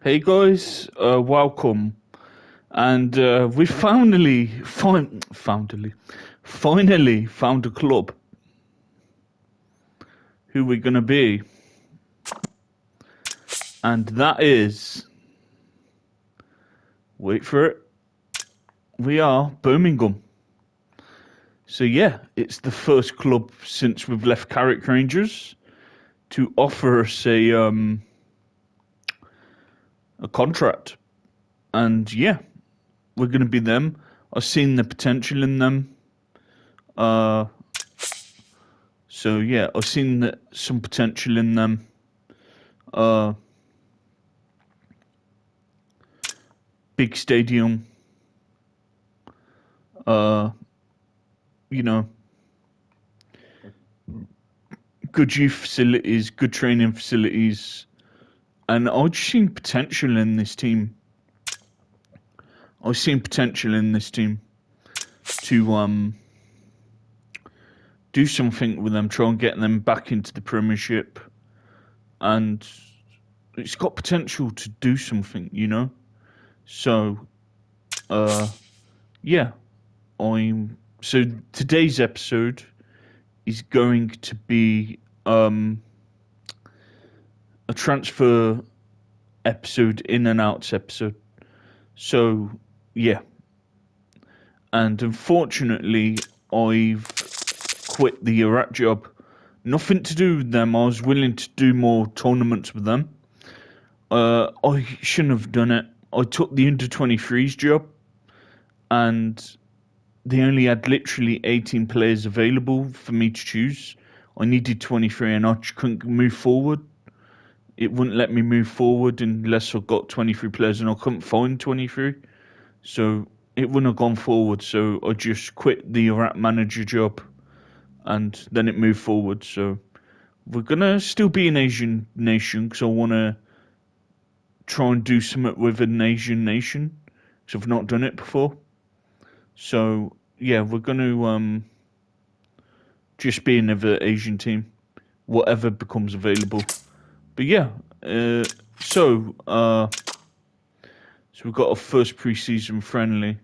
Hey guys, welcome. And we finally found a club who we're gonna be, and that is, wait for it, we are Birmingham. So yeah, it's the first club since we've left Carrick Rangers to offer us a contract, and yeah, we're gonna be them. I've seen the potential in them. Uh, so yeah, I've seen some potential in them. Uh, Big stadium. Uh, you know, good youth facilities, good training facilities, and I've just seen potential in this team. I've seen potential in this team to do something with them, try and get them back into the Premiership, and it's got potential to do something. So, uh, yeah, I'm. So today's episode is going to be a transfer episode, in and outs episode. So yeah, and unfortunately, I've quit the Iraq job. Nothing to do with them. I was willing to do more tournaments with them. I shouldn't have done it. I took the under 23s job, and they only had literally 18 players available for me to choose. I needed 23, and I just couldn't move forward. It wouldn't let me move forward unless I got 23 players, and I couldn't find 23. So it wouldn't have gone forward. So I just quit the Iraq manager job, and then it moved forward. So we're gonna still be an Asian nation because I want to try and do something with an Asian nation because I've not done it before. So yeah, we're gonna just be another Asian team, whatever becomes available. But yeah, uh, so uh, so we've got our first pre-season friendly.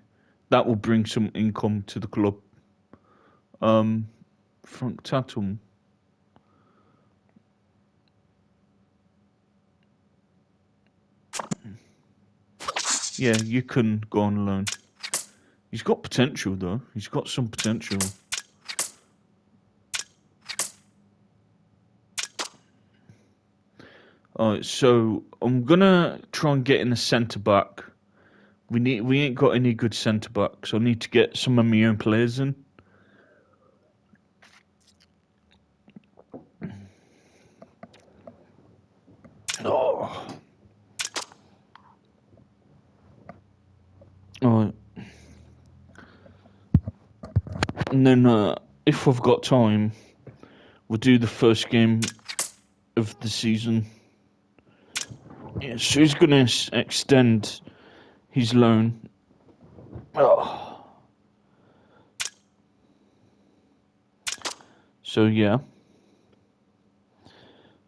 That will bring some income to the club. Frank Tatum. Yeah, you can go on loan. He's got potential though. He's got some potential. Alright, so I'm gonna try and get in a centre back. We ain't got any good centre backs. I need to get some of my own players in. Oh, alright. And then if I've got time, we'll do the first game of the season. Yeah, so he's gonna extend his loan. Oh. So yeah.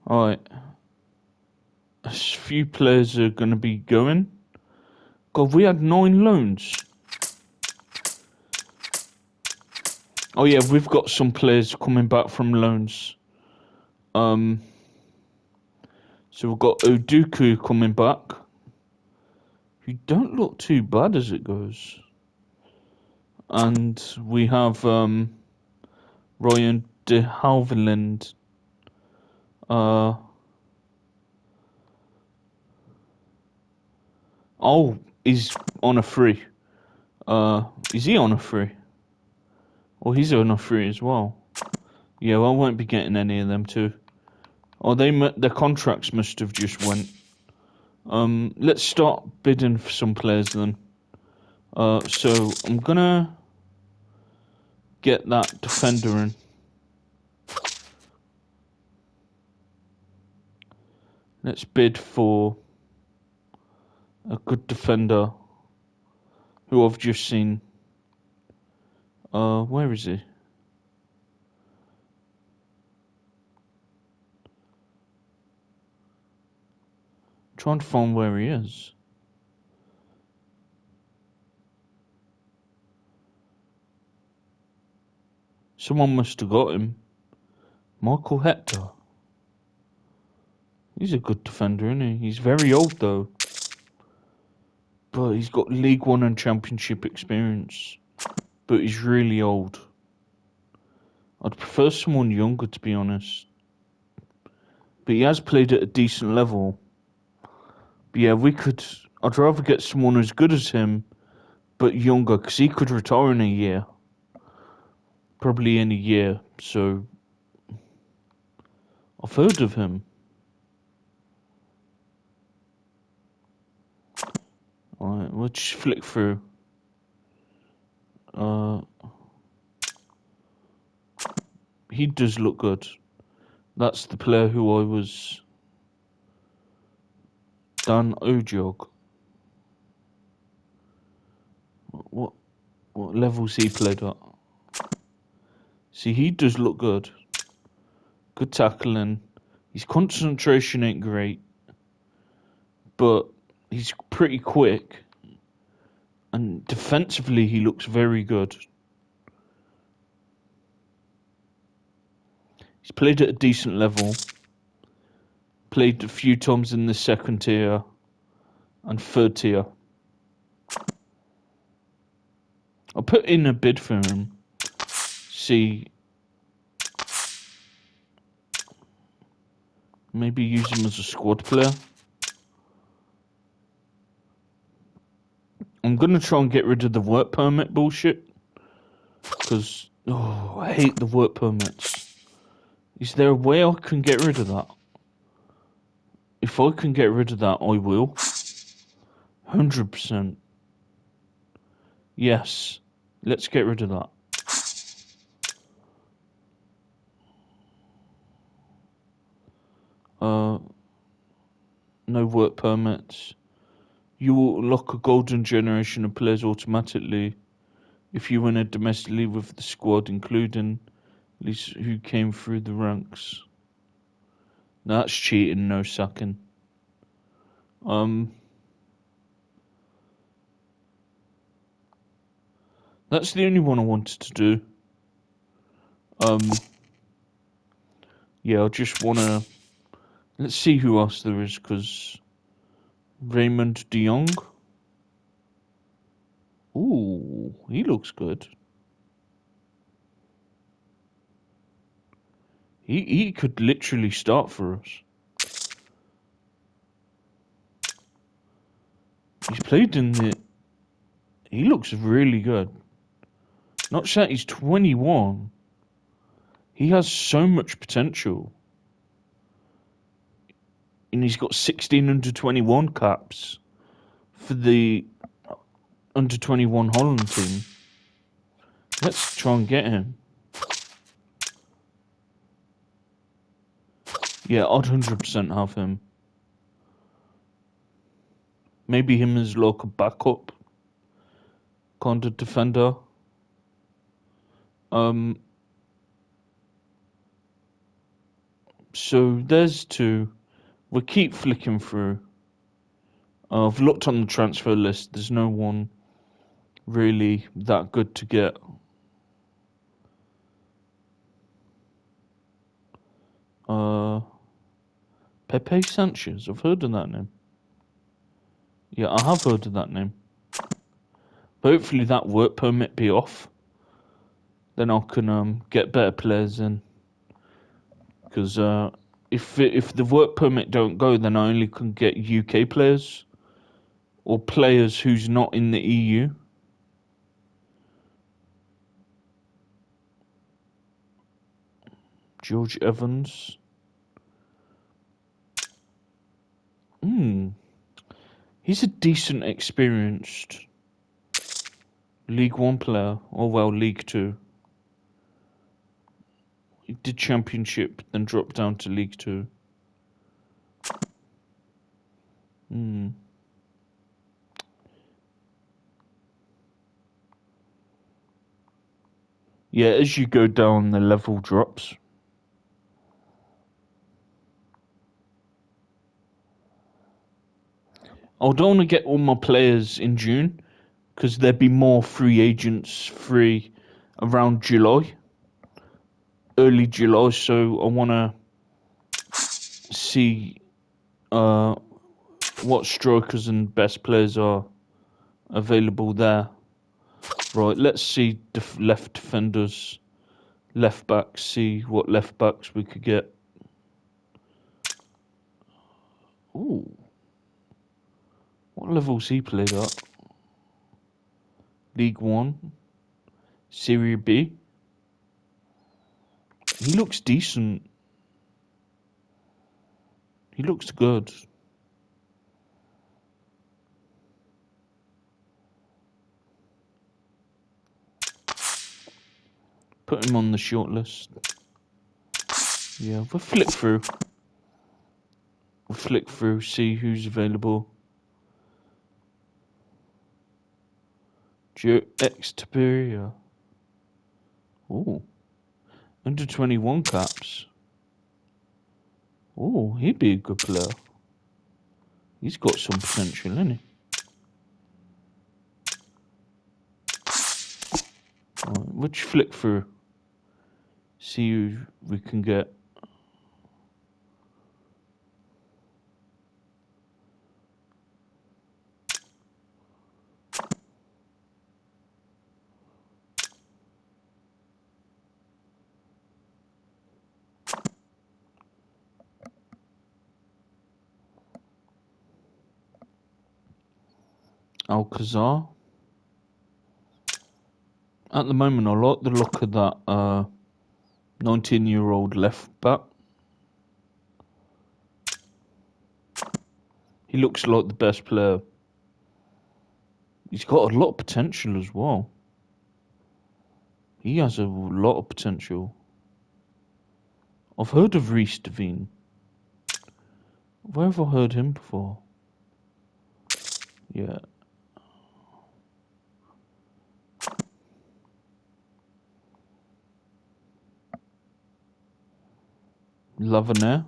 Alright. A few players are gonna be going. God, we had 9 loans. Oh yeah, we've got some players coming back from loans. So we've got Oduku coming back. You don't look too bad as it goes. And we have Ryan de Havilland. Oh, he's on a free. Is he on a free? Oh, he's on a free as well. Yeah, well, I won't be getting any of them too. Oh, their contracts must have just went. Let's start bidding for some players then. So I'm gonna get that defender in. Let's bid for a good defender who I've just seen. Where is he? Trying to find where he is. Someone must have got him. Michael Hector. He's a good defender, isn't he? He's very old though. But he's got League One and Championship experience. But he's really old. I'd prefer someone younger, to be honest. But he has played at a decent level. But yeah, I'd rather get someone as good as him, but younger, because he could retire in a year. Probably in a year, so I've heard of him. Alright, we'll just flick through. He does look good. That's the player who I was... Dan Ojog. What levels he played at? See, he does look good. Good tackling. His concentration ain't great, but he's pretty quick. And defensively, he looks very good. He's played at a decent level. Played a few times in the second tier and third tier. I'll put in a bid for him. See. Maybe use him as a squad player. I'm going to try and get rid of the work permit bullshit. Because, I hate the work permits. Is there a way I can get rid of that? If I can get rid of that, I will. 100%. Yes. Let's get rid of that. No work permits. You will unlock a golden generation of players automatically if you win a domestic league with the squad, including at least who came through the ranks. Now that's cheating, no sacking. That's the only one I wanted to do. Yeah, I just wanna... Let's see who else there is, because... Raymond de Jong. Ooh, he looks good. He could literally start for us. He's played in the... He looks really good. Not just that, he's 21. He has so much potential. And he's got 16 under 21 caps for the under 21 Holland team. Let's try and get him. Yeah, I'd 100% have him. Maybe him as like a backup kind of defender. So there's two. We'll keep flicking through. I've looked on the transfer list. There's no one really that good to get. Pepe Sanchez. I've heard of that name. Yeah, I have heard of that name. But hopefully that work permit be off. Then I can get better players in. Because if the work permit don't go, then I only can get UK players. Or players who's not in the EU. George Evans. He's a decent, experienced League One player. Or, well, League Two. He did Championship, then dropped down to League Two. Yeah, as you go down, the level drops. I don't want to get all my players in June because there'd be more free agents free around July, early July. So I want to see what strikers and best players are available there. Right, let's see left defenders, left backs, see what left backs we could get. Ooh. What level's he played at? League One? Serie B? He looks decent. He looks good. Put him on the shortlist. Yeah, we'll flick through. We'll flick through, see who's available. Joe X Taperia. Ooh. Under 21 caps. Ooh, he'd be a good player. He's got some potential, hasn't he? Right, which flick through? See who we can get. Alcazar. At the moment, I like the look of that 19-year-old left back. He looks like the best player. He's got a lot of potential as well. He has a lot of potential. I've heard of Reece Devine. Where have I heard him before? Yeah. Lavanair.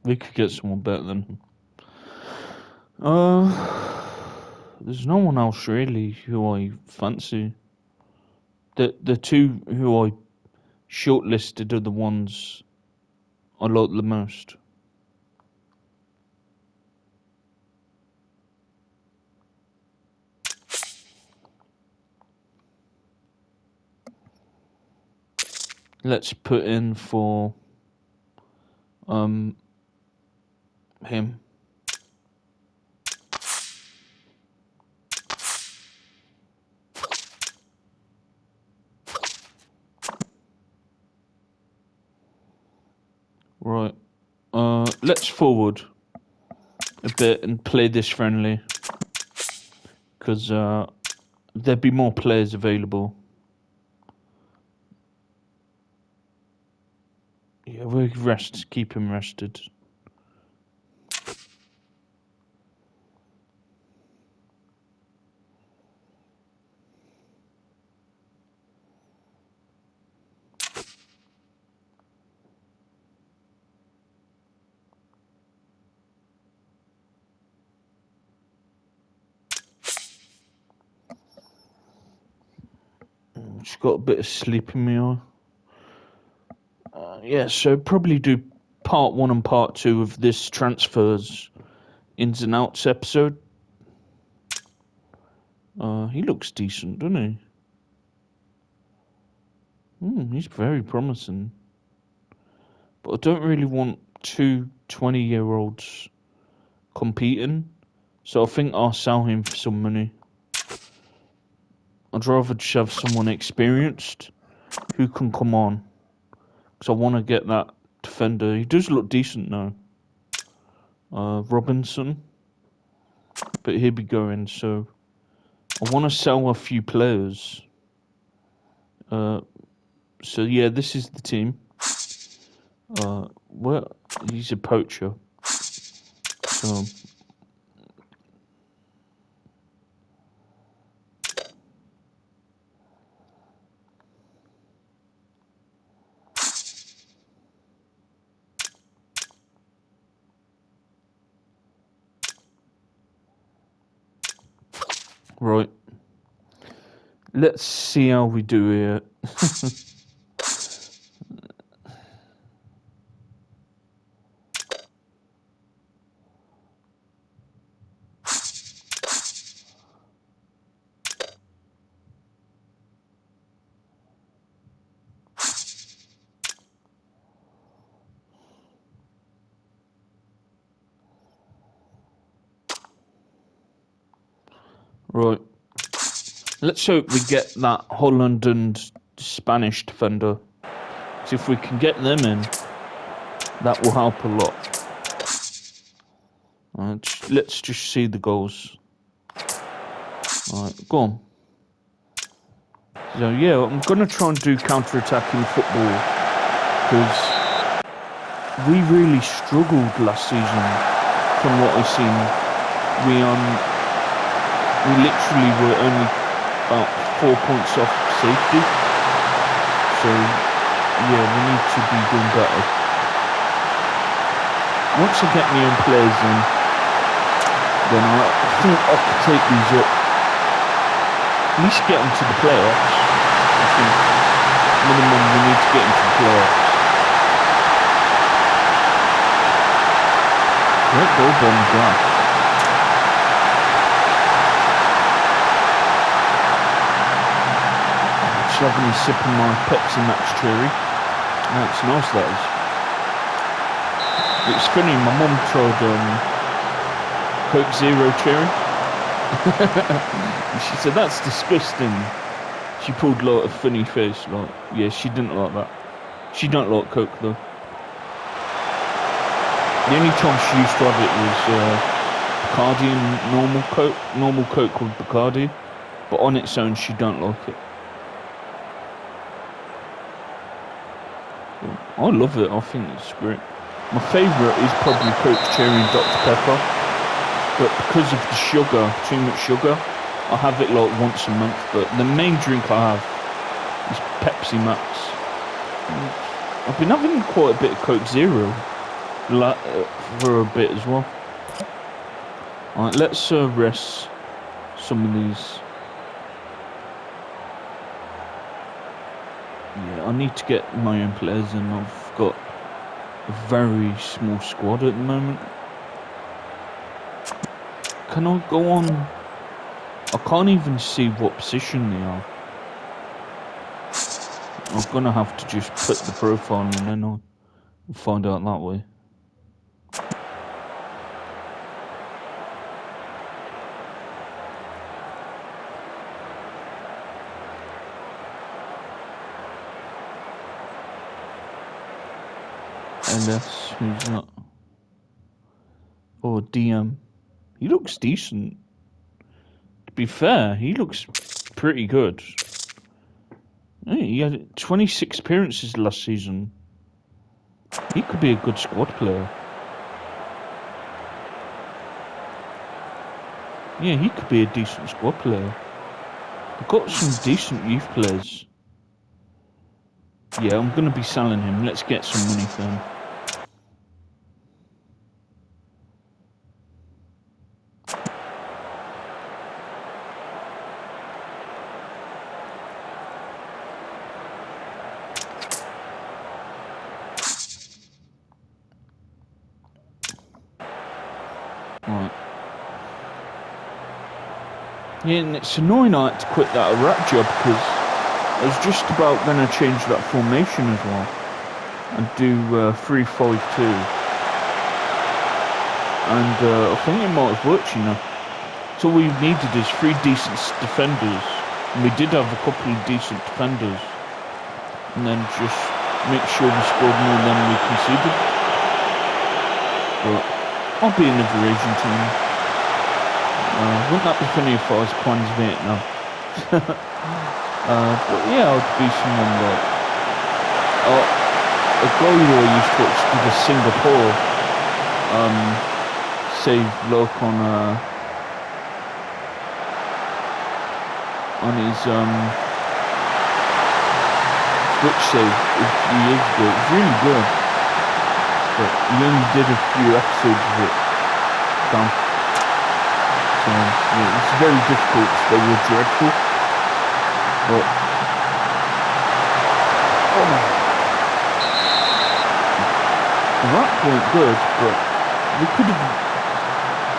We could get someone better than him. There's no one else really who I fancy. The two who I shortlisted are the ones I like the most. Let's put in for him. Right. Let's forward a bit and play this friendly. Because there'd be more players available. Yeah, we'll keep him rested. Just got a bit of sleep in me eye. Yeah, so probably do part 1 and part 2 of this transfers ins and outs episode. He looks decent, doesn't he? He's very promising. But I don't really want two 20-year-olds competing, so I think I'll sell him for some money. I'd rather just have someone experienced who can come on, because I want to get that defender. He does look decent now. Robinson. But he'll be going, so I want to sell a few players. So yeah, this is the team. Well, he's a poacher. So Right. Let's see how we do here. Right. Let's hope we get that Holland and Spanish defender. So if we can get them in, that will help a lot. Let's just see the goals. Alright, go on. So yeah, I'm going to try and do counter-attacking football because we really struggled last season from what I've seen. We literally were only about 4 points off safety. So yeah, we need to be doing better. Once I get my own players in, then I think I could take these up. At least get them to the playoffs. I think minimum we need to get into the playoffs. Great goal on the ground. Just having a sip of my Pepsi Max cherry. That's nice, that is. It's funny, my mum tried Coke Zero cherry. She said, that's disgusting. She pulled like a funny face, like, yeah, she didn't like that. She don't like Coke though. The only time she used to have it was Bacardi and normal Coke called Bacardi, but on its own she don't like it. I love it, I think it's great. My favourite is probably Coke Cherry and Dr Pepper, but because of the sugar, too much sugar, I have it like once a month, but the main drink I have is Pepsi Max. I've been having quite a bit of Coke Zero for a bit as well. Alright, let's rest some of these. Yeah, I need to get my own players in. I've got a very small squad at the moment. Can I go on? I can't even see what position they are. I'm gonna have to just put the profile in and then I'll find out that way. LS, who's that? Oh, DM. He looks decent. To be fair, he looks pretty good. Hey, he had 26 appearances last season. He could be a good squad player. Yeah, he could be a decent squad player. They've got some decent youth players. Yeah, I'm going to be selling him. Let's get some money for him. Right. Yeah, and it's annoying I had to quit that Iraq job because I was just about going to change that formation as well and do 3-5-2. And I think it might have worked, you know. So all we needed is 3 decent defenders, and we did have a couple of decent defenders, and then just make sure we scored more than we conceded. But I'll be another Asian team. Wouldn't that be funny if I was Kwan's Vietnam? But yeah, I'd be someone like a guy who I used to watch did a Singapore save look on his Twitch save a few years ago. It was really good, but he only did a few episodes of it. Down. So So yeah, it's very difficult. They were dreadful, but the Rats weren't good. But they could have.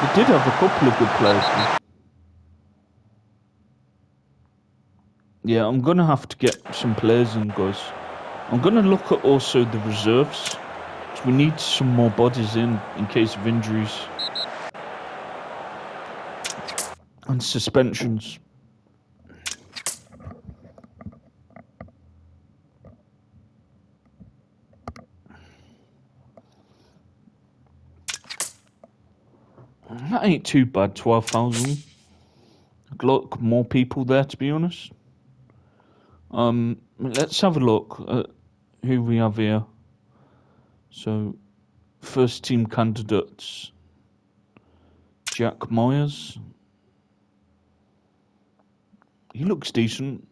They did have a couple of good players. Yeah, I'm gonna have to get some players in, guys. I'm gonna look at also the reserves. We need some more bodies in case of injuries and suspensions. That ain't too bad, 12,000. Look, more people there, to be honest. Let's have a look at who we have here. So, first team candidates. Jack Myers. He looks decent.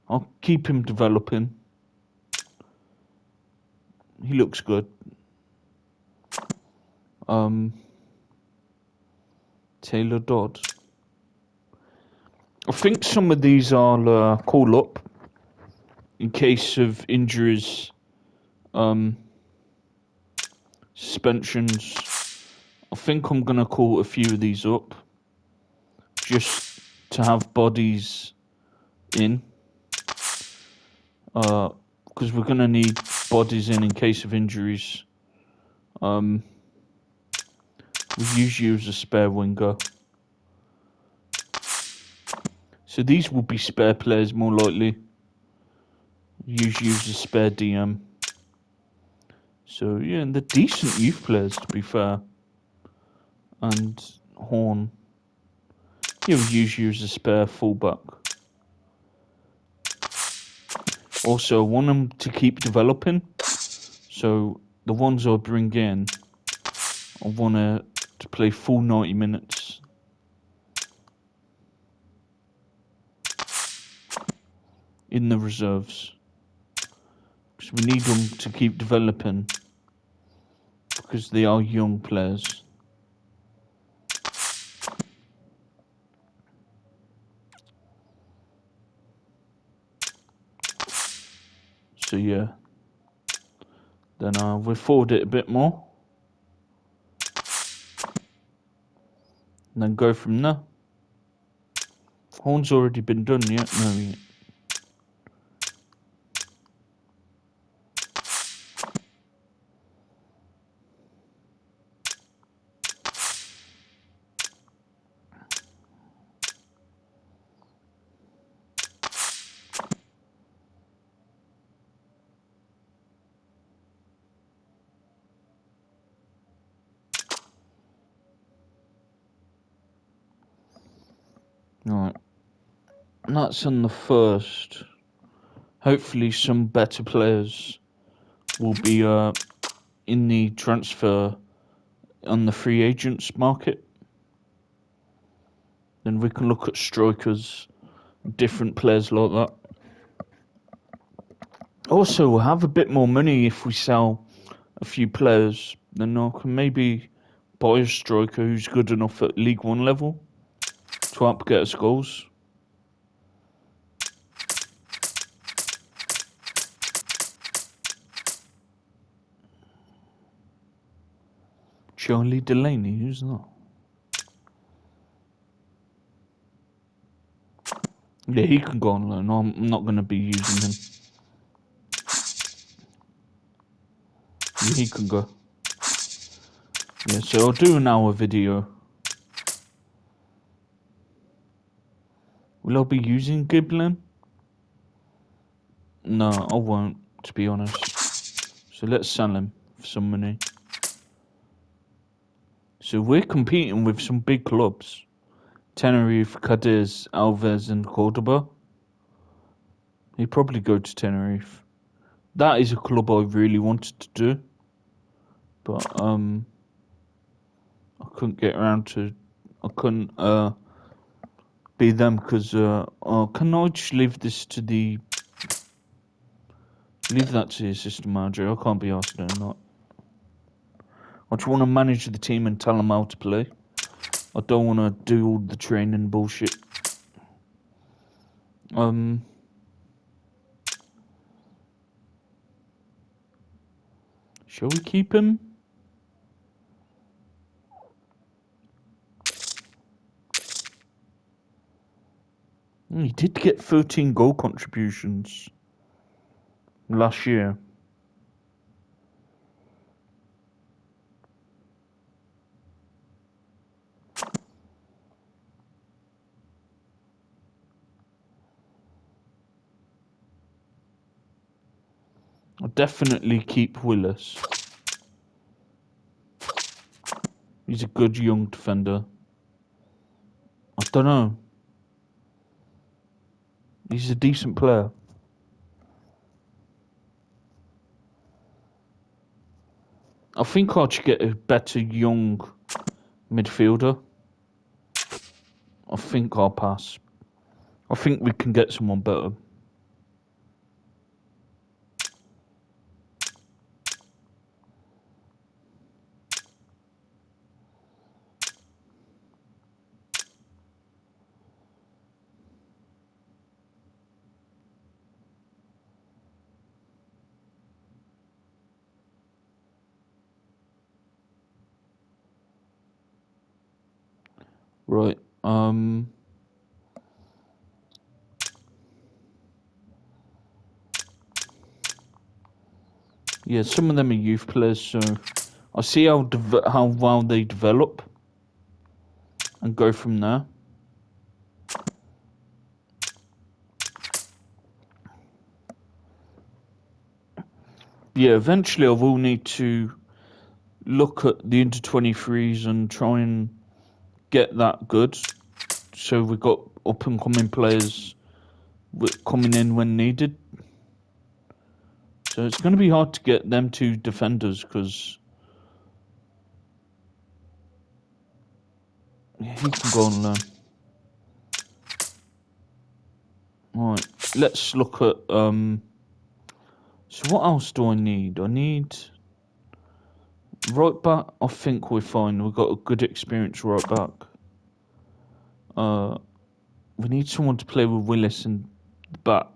I'll keep him developing. He looks good. Taylor Dodd. I think some of these I'll call up in case of injuries, suspensions. I think I'm going to call a few of these up just to have bodies in. Because we're going to need bodies in case of injuries. We'll use you as a spare winger. So these will be spare players more likely. Use you as a spare DM. So yeah, and they're decent youth players to be fair. And Horn. He'll use you as a spare fullback. Also, I want them to keep developing. So the ones I bring in, I want to play full 90 minutes. In the reserves. Because we need them to keep developing. Because they are young players. So yeah. Then we'll forward it a bit more. And then go from there. Horn's already been done yet? No, yet. Right. And that's on the first. Hopefully some better players will be in the transfer on the free agents market. Then we can look at strikers, different players like that. Also, we'll have a bit more money if we sell a few players. Then I can maybe buy a striker who's good enough at League One level to help get us goals. Charlie Delaney, who's that? Yeah, he can go on loan. I'm not going to be using him. Yeah, he can go. Yeah, so I'll do an hour video. Will I be using Giblin? No, I won't, to be honest. So let's sell him for some money. So we're competing with some big clubs. Tenerife, Cadiz, Alves and Cordoba. He'd probably go to Tenerife. That is a club I really wanted to do. But I couldn't get around to... I couldn't be them because... can I just leave this to the... Leave that to the assistant manager. I can't be asked doing that. I just want to manage the team and tell them how to play. I don't want to do all the training bullshit. Shall we keep him? He did get 13 goal contributions last year. I'll definitely keep Willis. He's a good young defender. I don't know. He's a decent player. I think I should get a better young midfielder. I think I'll pass. I think we can get someone better. Right. Yeah, some of them are youth players, so I'll see how well they develop and go from there. Yeah, eventually I will need to look at the under-23s and try and get that good. So we've got up-and-coming players coming in when needed. So it's going to be hard to get them two defenders because he can go and learn. Right, let's look at... So what else do I need? I need... Right back, I think we're fine. We've got a good experienced right back. We need someone to play with Willis in the back.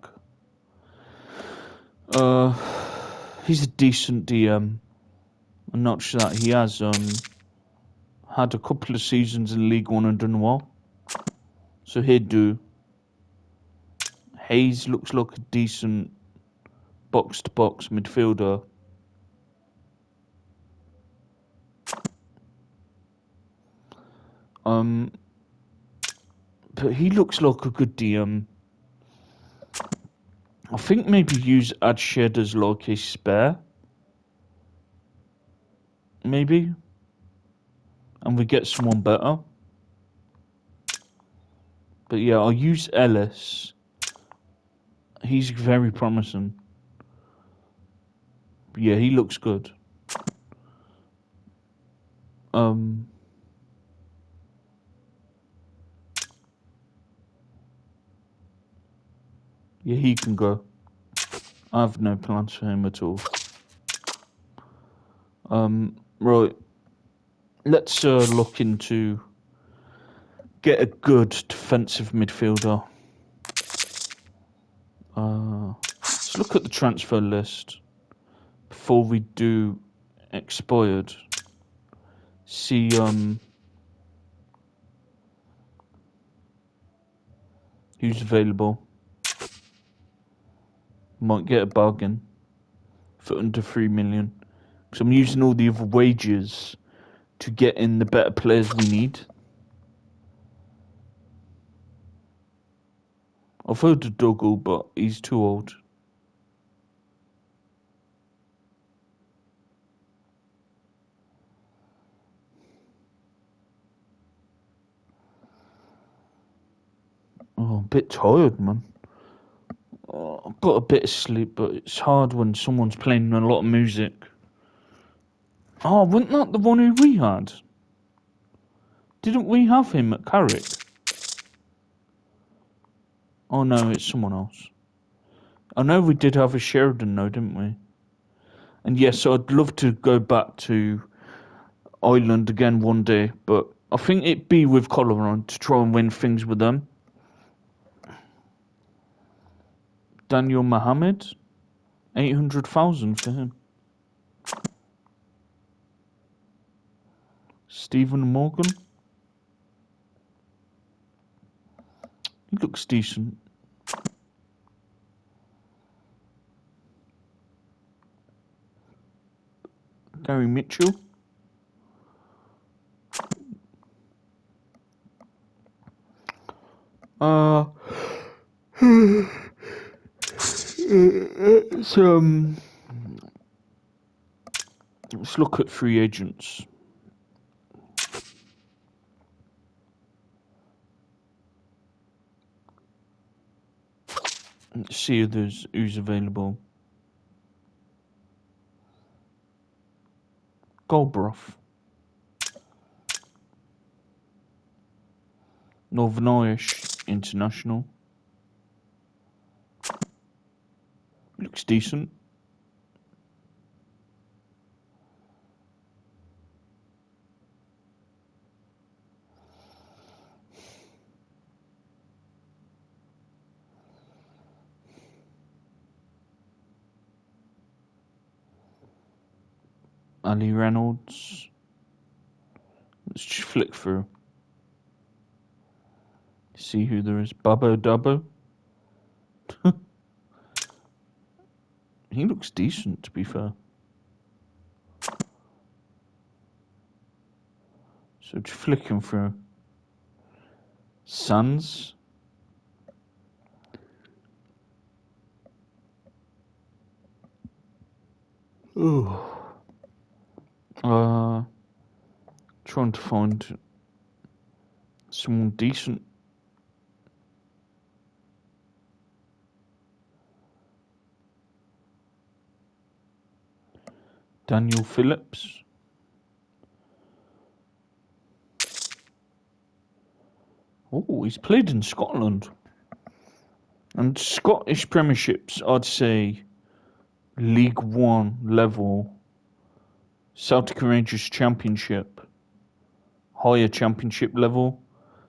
He's a decent DM. I'm not sure that he has had a couple of seasons in League One and done well. So he'd do. Hayes looks like a decent box-to-box midfielder. But he looks like a good DM. I think maybe use Adshed as like a spare. Maybe. And we get someone better. But yeah, I'll use Ellis. He's very promising. Yeah, he looks good. Yeah, he can go. I have no plans for him at all. Right. Let's look into get a good defensive midfielder. Let's look at the transfer list before we do expired. See who's available. Might get a bargain for under 3 million. Because I'm using all the other wages to get in the better players we need. I've heard of Dougal, but he's too old. Oh, I'm a bit tired, man. I've got a bit of sleep, but it's hard when someone's playing a lot of music. Oh, wasn't that the one who we had? Didn't we have him at Carrick? Oh no, it's someone else. I know we did have a Sheridan though, didn't we? And yes, I'd love to go back to Ireland again one day, but I think it'd be with collar on to try and win things with them. Daniel Mohammed, 800,000 for him. Stephen Morgan, he looks decent. Gary Mitchell. Let's look at free agents. Let's see who's available. Goldbroth. Northern Irish international. Looks decent. Ali Reynolds. Let's just flick through. See who there is. Bubbo Dubbo. He looks decent, to be fair. So just flicking through. Suns. Ooh. Trying to find someone decent. Daniel Phillips. Oh, he's played in Scotland. And Scottish Premierships, I'd say League One level. Celtic Rangers Championship. Higher Championship level.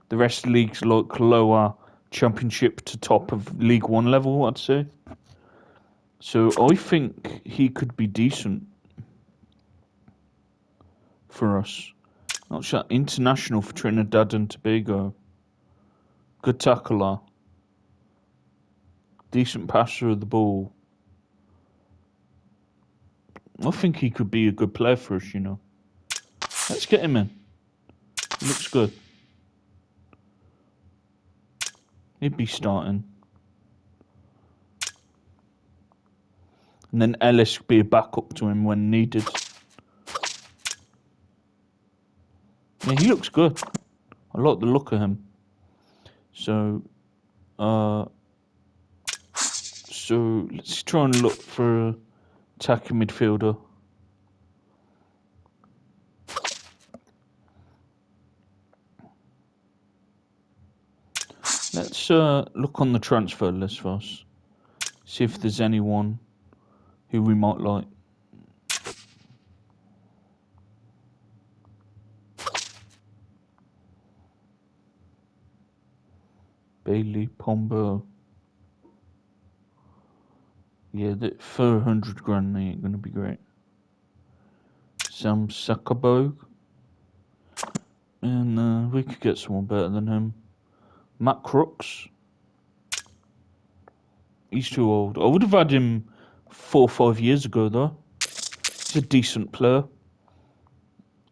The rest of the leagues like lower Championship to top of League One level, I'd say. So I think he could be decent for us. Not sure. International for Trinidad and Tobago. Good tackler. Decent passer of the ball. I think he could be a good player for us, you know. Let's get him in. He looks good. He'd be starting. And then Ellis could be a backup to him when needed. Yeah, he looks good. I like the look of him. So let's try and look for a attacking midfielder. Let's look on the transfer list first. See if there's anyone who we might like. Bailey Pombo. Yeah, that for 100 grand, they ain't gonna be great. Sam Zuckerberg. And we could get someone better than him. Matt Crooks. He's too old. I would have had him 4 or 5 years ago, though. He's a decent player.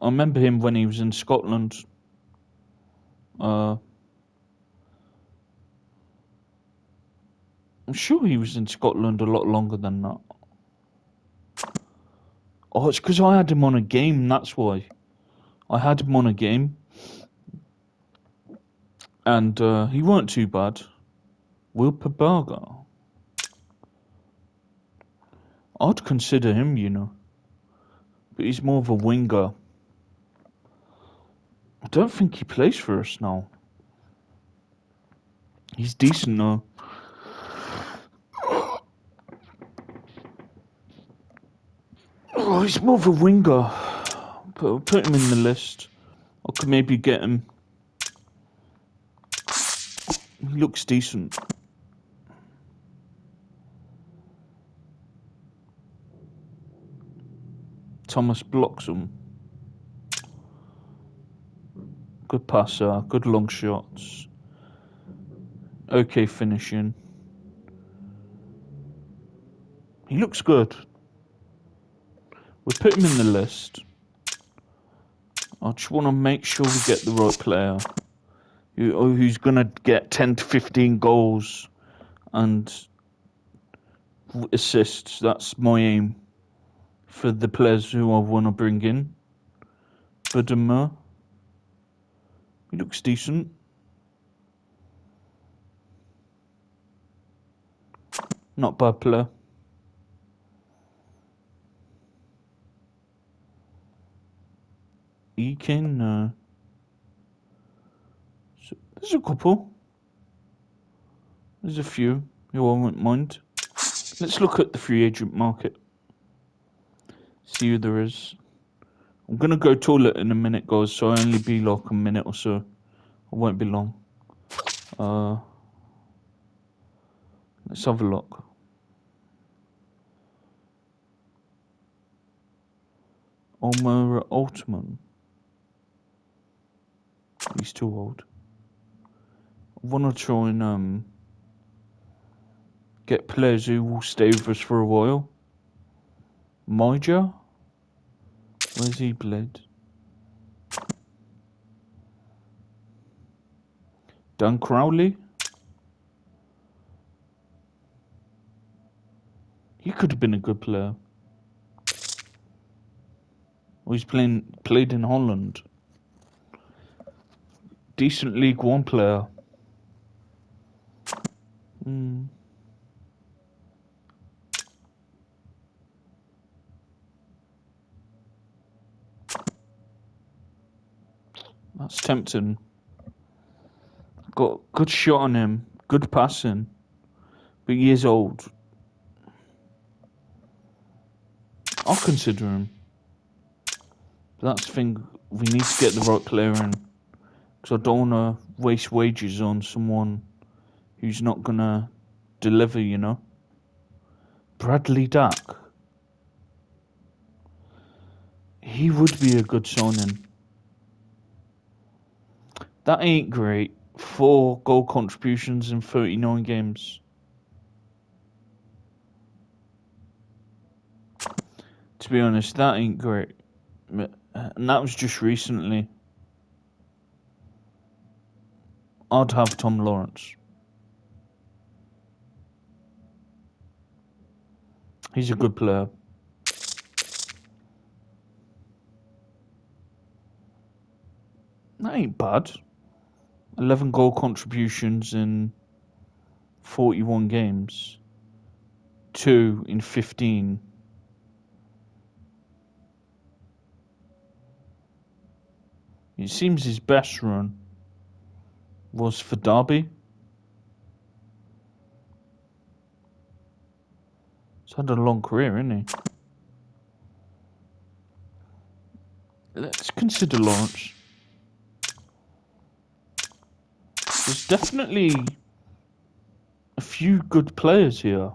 I remember him when he was in Scotland. I'm sure he was in Scotland a lot longer than that. Oh, it's because I had him on a game, that's why. I had him on a game. And he weren't too bad. Will Pabaga. I'd consider him, you know. But he's more of a winger. I don't think he plays for us now. He's decent though. Oh, he's more of a winger. But I'll put him in the list. I could maybe get him. He looks decent. Thomas Bloxham. Good passer, good long shots. Okay finishing. He looks good. We put him in the list. I just want to make sure we get the right player. Who's going to get 10 to 15 goals and assists. That's my aim for the players who I want to bring in. Birmingham. He looks decent. Not bad player. Eakin. There's a couple. There's a few who I won't mind. Let's look at the free agent market. See who there is. I'm going to go toilet in a minute, guys, so I'll only be like a minute or so. I won't be long. Let's have a look. Omar Altman. He's too old. I want to try and get players who will stay with us for a while. Major? Where's he played? Dan Crowley? He could have been a good player. Oh, he's played in Holland. Decent League One player. That's tempting. Got good shot on him, good passing, but he is old. I'll consider him. But that's the thing, we need to get the right player in. Because I don't want to waste wages on someone who's not going to deliver, you know. Bradley Dack. He would be a good signing. That ain't great. 4 goal contributions in 39 games. To be honest, that ain't great. And that was just recently. I'd have Tom Lawrence. He's a good player. That ain't bad. 11 goal contributions in 41 games. 2 in 15. It seems his best run was for Derby. He's had a long career, hasn't he? Let's consider Lawrence. There's definitely a few good players here.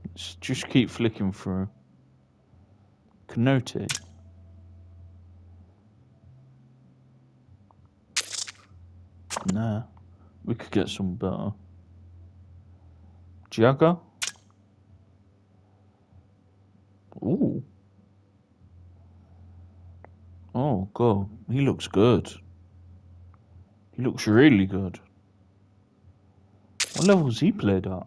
Let's just keep flicking through. Canote. Nah, we could get some better. Jagger. Ooh. Oh, God. He looks good. He looks really good. What level's he played at?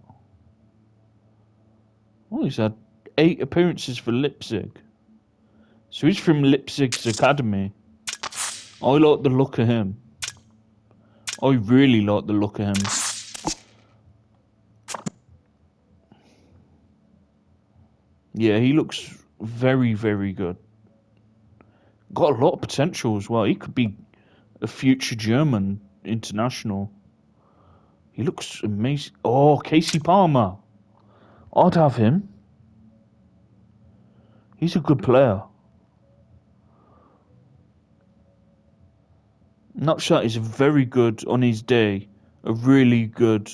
Oh, he's had 8 appearances for Leipzig. So he's from Leipzig's academy. I like the look of him. I really like the look of him. Yeah, he looks very, very good. Got a lot of potential as well. He could be a future German international. He looks amazing. Oh, Casey Palmer. I'd have him. He's a good player. Nutshot is very good on his day. A really good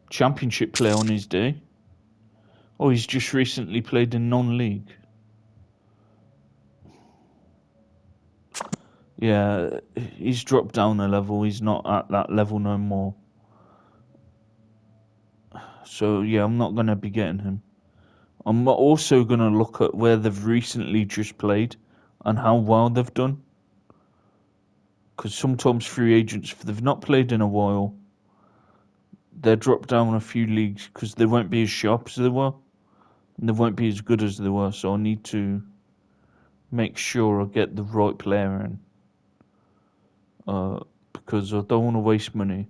championship player on his day. Oh, he's just recently played in non-league. Yeah, he's dropped down a level. He's not at that level no more. So, yeah, I'm not going to be getting him. I'm also going to look at where they've recently just played and how well they've done. Because sometimes free agents, if they've not played in a while, they're dropped down a few leagues because they won't be as sharp as they were. And they won't be as good as they were. So I need to make sure I get the right player in. Because I don't want to waste money.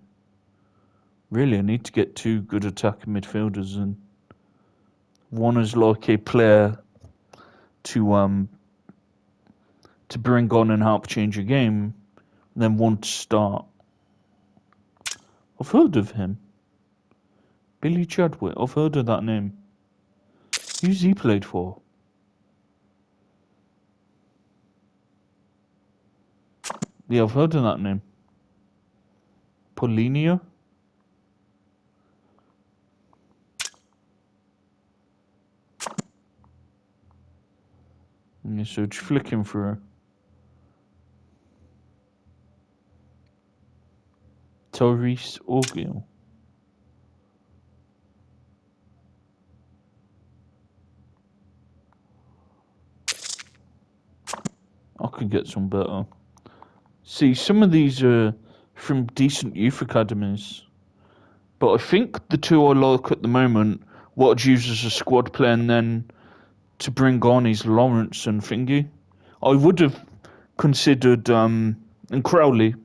Really, I need to get two good attacking midfielders, and one is like a player to bring on and help change a game, and then one to start. I've heard of him. Billy Chadwick. I've heard of that name. Who's he played for? Yeah, I've heard of that name. Paulinho? Yeah, so just flicking through. Tyrese Orgill. I could get some better. See, some of these are from decent youth academies. But I think the two I like at the moment, what I'd use as a squad player and then to bring on is Lawrence and Thingy. I would have considered, and Crowley.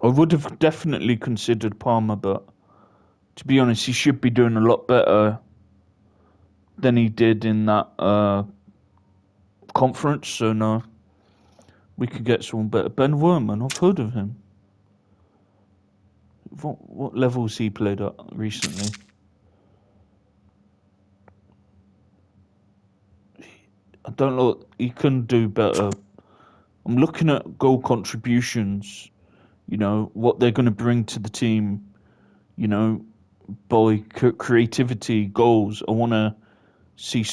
I would have definitely considered Palmer, but to be honest, he should be doing a lot better than he did in that conference. So no, we could get someone better. Ben Werman, I've heard of him. What levels he played at recently? I don't know. He can do better. I'm looking at goal contributions. You know what they're going to bring to the team. You know, by creativity, goals. I want to see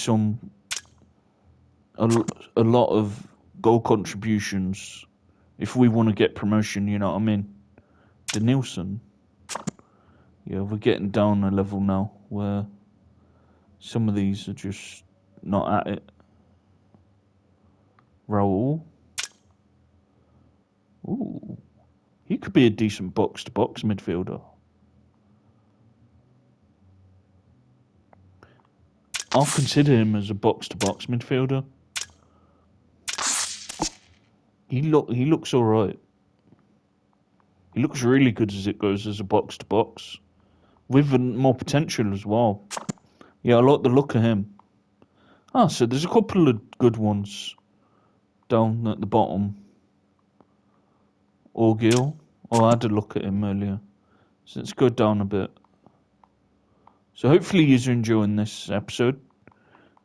a lot of goal contributions if we want to get promotion. You know what I mean? Denilson. Yeah, we're getting down a level now where some of these are just not at it. Raul. Ooh. He could be a decent box-to-box midfielder. I'll consider him as a box-to-box midfielder. He looks all right. He looks really good as it goes as a box-to-box, with more potential as well. Yeah, I like the look of him. Ah, so there's a couple of good ones down at the bottom. Orgill. Oh, I had a look at him earlier. So let's go down a bit. So hopefully you're enjoying this episode.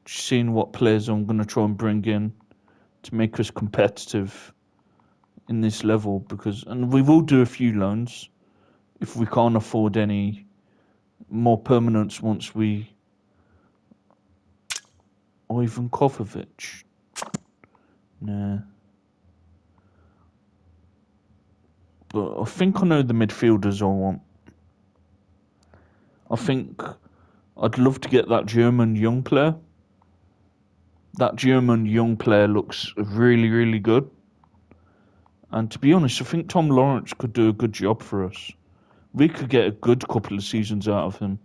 Just seeing what players I'm going to try and bring in to make us competitive in this level. And we will do a few loans if we can't afford any more permanents once we... Ivan Kovacic. Nah. But I think I know the midfielders I want. I think I'd love to get that German young player. That German young player looks really, really good. And to be honest, I think Tom Lawrence could do a good job for us. We could get a good couple of seasons out of him.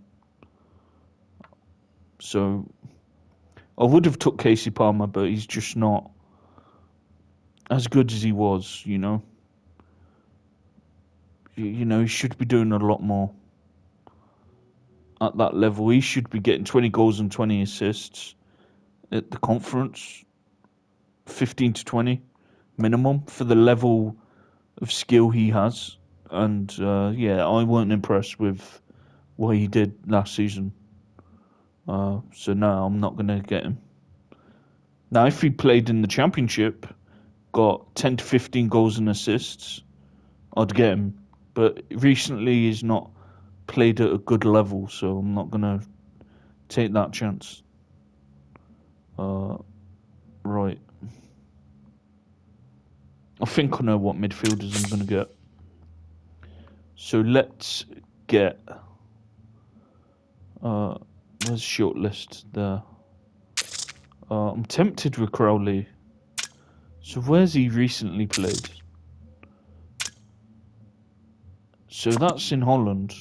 So I would have took Casey Palmer, but he's just not as good as he was, you know. You know, he should be doing a lot more at that level. He should be getting 20 goals and 20 assists at the conference, 15 to 20 minimum for the level of skill he has. And yeah, I weren't impressed with what he did last season. So no, I'm not going to get him. Now, if he played in the Championship, got 10 to 15 goals and assists, I'd get him. But recently, he's not played at a good level, so I'm not going to take that chance. Right. I think I know what midfielders I'm going to get. So let's get. Where's shortlist there? I'm tempted with Crowley. So where's he recently played? So that's in Holland.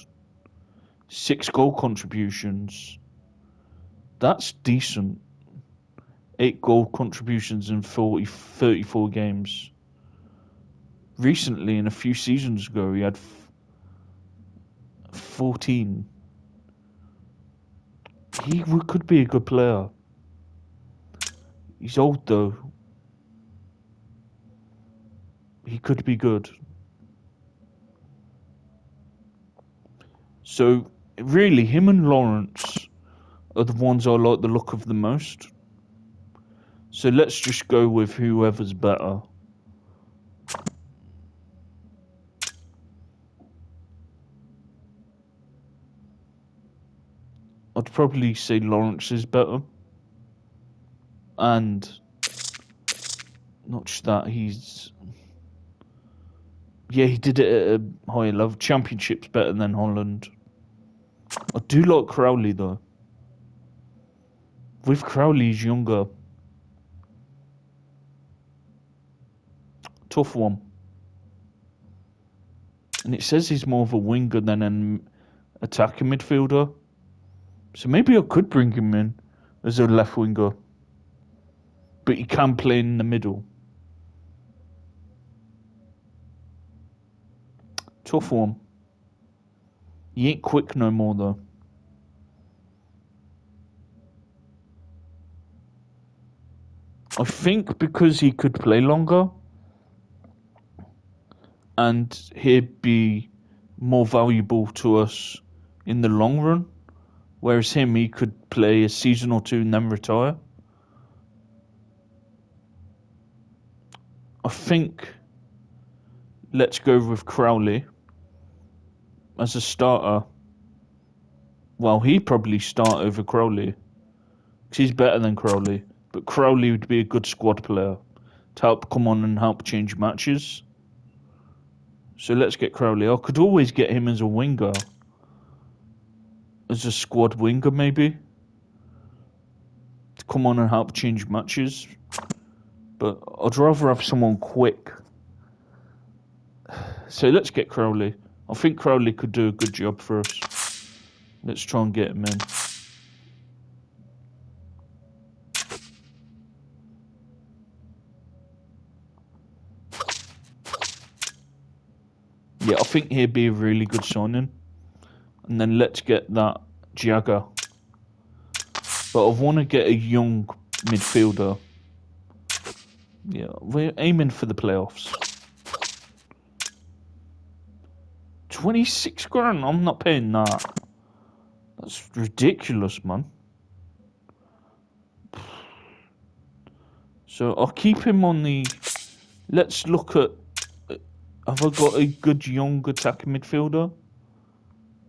6 goal contributions. That's decent. 8 goal contributions in 34 games. Recently, in a few seasons ago, he had 14. He could be a good player. He's old though. He could be good. So, really, him and Lawrence are the ones I like the look of the most. So let's just go with whoever's better. I'd probably say Lawrence is better. And not just that, yeah, he did it at a higher level. Championship's better than Holland. I do like Crowley though. With Crowley, he's younger. Tough one. And it says he's more of a winger than an attacking midfielder. So maybe I could bring him in as a left winger. But he can play in the middle. Tough one. He ain't quick no more though. I think because he could play longer and he'd be more valuable to us in the long run, whereas him, he could play a season or two and then retire. I think let's go with Crowley as a starter. Well, he'd probably start over Crowley because he's better than Crowley. But Crowley would be a good squad player to help come on and help change matches. So let's get Crowley. I could always get him as a winger. As a squad winger, maybe. To come on and help change matches. But I'd rather have someone quick. So let's get Crowley. I think Crowley could do a good job for us. Let's try and get him in. Yeah, I think he'd be a really good signing. And then let's get that Jagger. But I want to get a young midfielder. Yeah, we're aiming for the playoffs. 26 grand? I'm not paying that. That's ridiculous, man. So I'll keep him on the... Let's look at... Have I got a good young attacking midfielder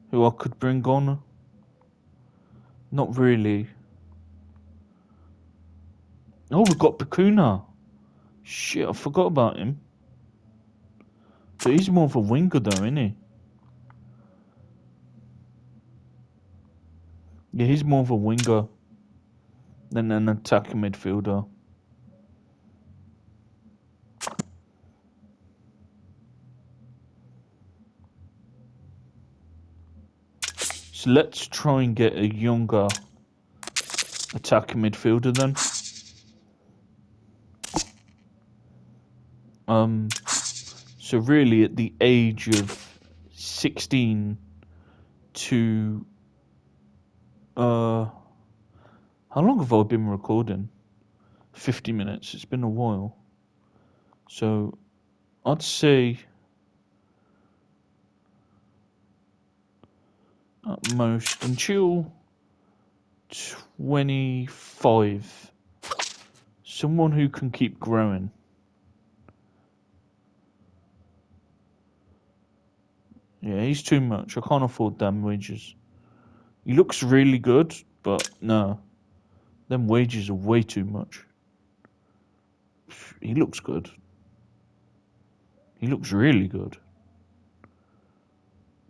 who I could bring on? Not really. Oh, we've got Pacuna. Shit, I forgot about him. But he's more of a winger though, isn't he? Yeah, he's more of a winger than an attacking midfielder. So let's try and get a younger attacking midfielder then. So really at the age of 16 to how long have I been recording? 50 minutes. It's been a while. So I'd say at most until 25. Someone who can keep growing. Yeah, he's too much. I can't afford them wages. He looks really good, but no. Them wages are way too much. He looks good. He looks really good.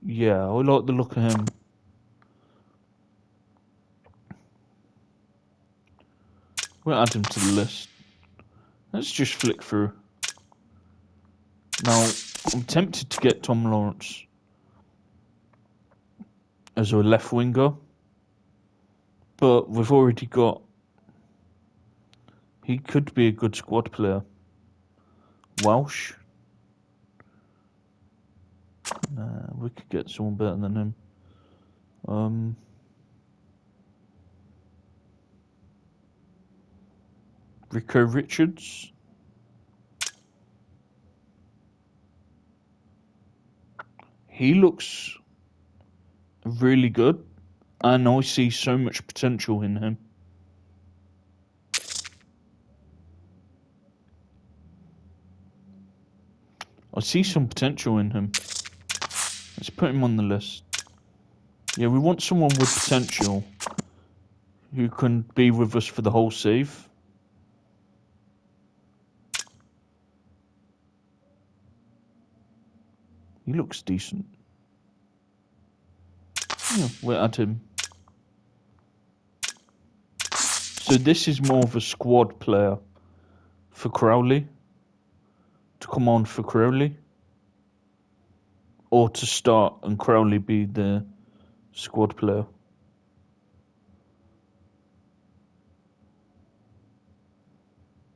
Yeah, I like the look of him. We'll add him to the list. Let's just flick through. Now, I'm tempted to get Tom Lawrence as a left winger, but we've already got. He could be a good squad player. Welsh. Nah, we could get someone better than him. Rico Richards. He looks really good, and I see so much potential in him. I see some potential in him. Let's put him on the list. Yeah, we want someone with potential who can be with us for the whole save. He looks decent. Yeah, we'll add him. So this is more of a squad player for Crowley. To come on for Crowley. Or to start and Crowley be the squad player.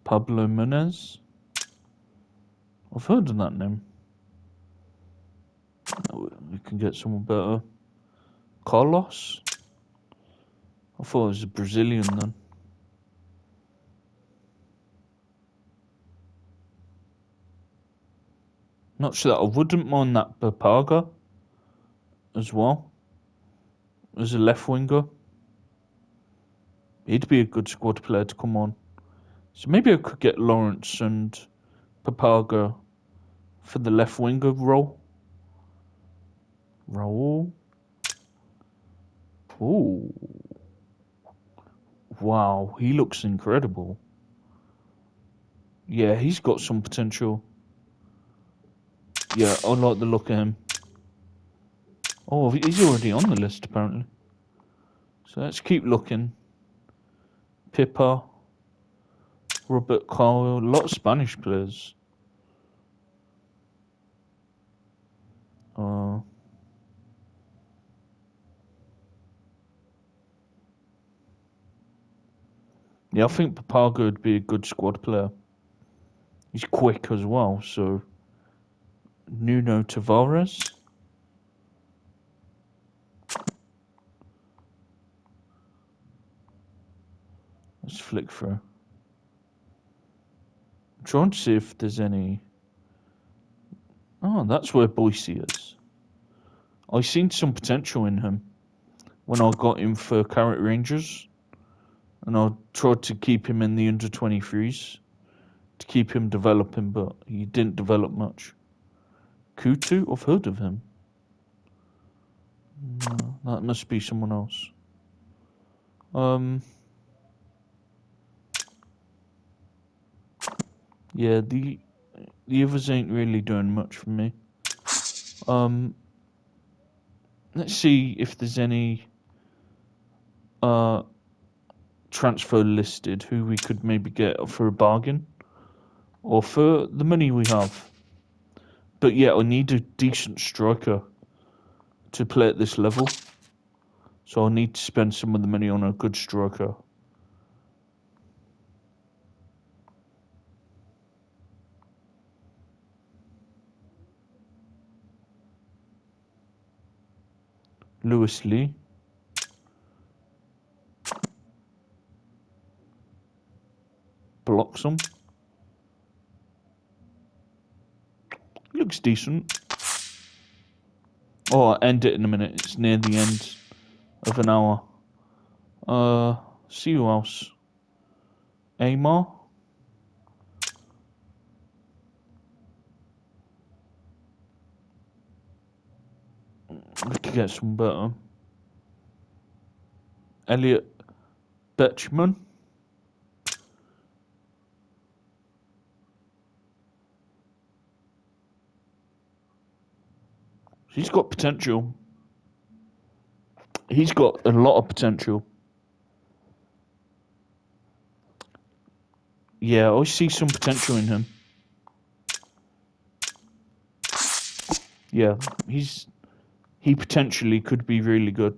Pablo Munez. I've heard of that name. We can get someone better. Carlos? I thought it was a Brazilian then. Not sure that I wouldn't mind that Papaga as well. As a left winger. He'd be a good squad player to come on. So maybe I could get Lawrence and Papaga for the left winger role. Raul. Ooh. Wow, he looks incredible. Yeah, he's got some potential. Yeah, I like the look of him. Oh, he's already on the list apparently. So let's keep looking. Pippa. Robert Carl. A lot of Spanish players. Yeah, I think Papaga would be a good squad player. He's quick as well, so Nuno Tavares. Let's flick through. I'm trying to see if there's any. Oh, that's where Boise is. I seen some potential in him when I got him for Carrot Rangers, and I tried to keep him in the under 23s to keep him developing, but he didn't develop much. Kutu, I've heard of him. No, that must be someone else. Yeah, the others ain't really doing much for me. Let's see if there's any transfer listed who we could maybe get for a bargain or for the money we have. But yeah, I need a decent striker to play at this level. So I'll need to spend some of the money on a good striker. Lewis Lee. Bloxham. Looks decent. Oh, I'll end it in a minute. It's near the end of an hour. See who else? Amar? We could get some better. Elliot Betchman? He's got potential. He's got a lot of potential. Yeah, I see some potential in him. Yeah, he potentially could be really good.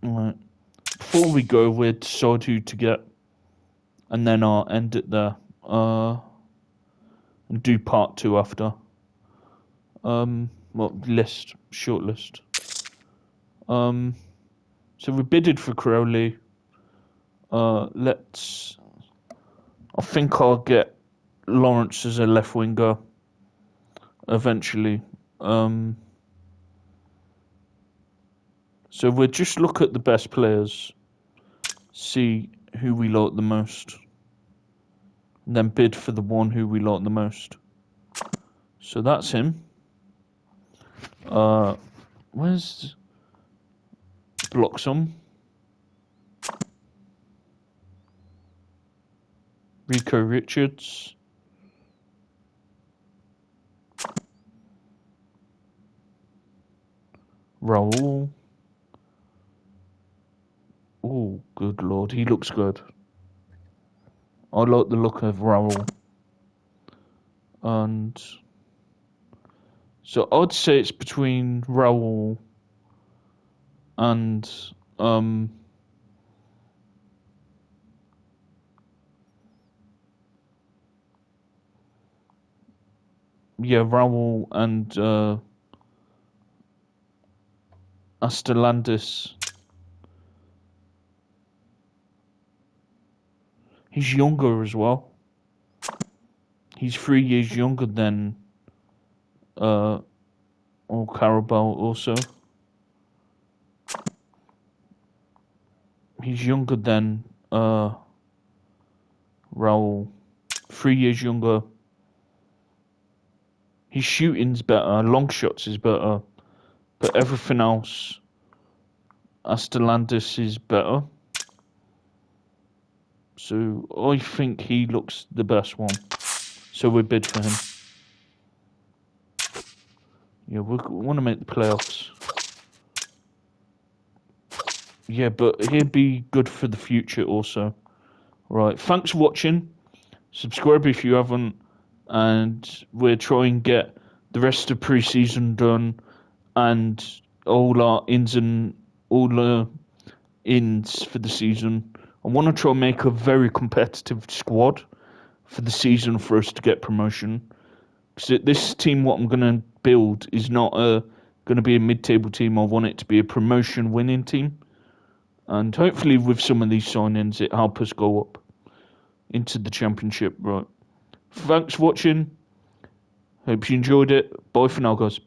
Alright. Before we go, we'll decide who to get, and then I'll end it there. And do part 2 after. Short list. So we bidded for Crowley. I think I'll get Lawrence as a left winger eventually. So we'll just look at the best players, see who we like the most, and then bid for the one who we like the most. So that's him. Where's Bloxham? Rico Richards. Raul. Oh, good lord, he looks good. I like the look of Raul. And so I'd say it's between Raul and Raul and Astelandis. He's younger as well. He's 3 years younger than Carabao also. He's younger than Raul. 3 years younger. His shooting's better, long shots is better, but everything else, Astelandis is better. So I think he looks the best one. So we bid for him. Yeah, we want to make the playoffs. Yeah, but he'd be good for the future also. Right, thanks for watching. Subscribe if you haven't. And we're trying to get the rest of pre-season done and all our ins for the season. I want to try and make a very competitive squad for the season for us to get promotion. Because this team, what I'm going to build, is not going to be a mid-table team. I want it to be a promotion-winning team. And hopefully with some of these signings, it help us go up into the championship. Right. Thanks for watching. Hope you enjoyed it. Bye for now, guys.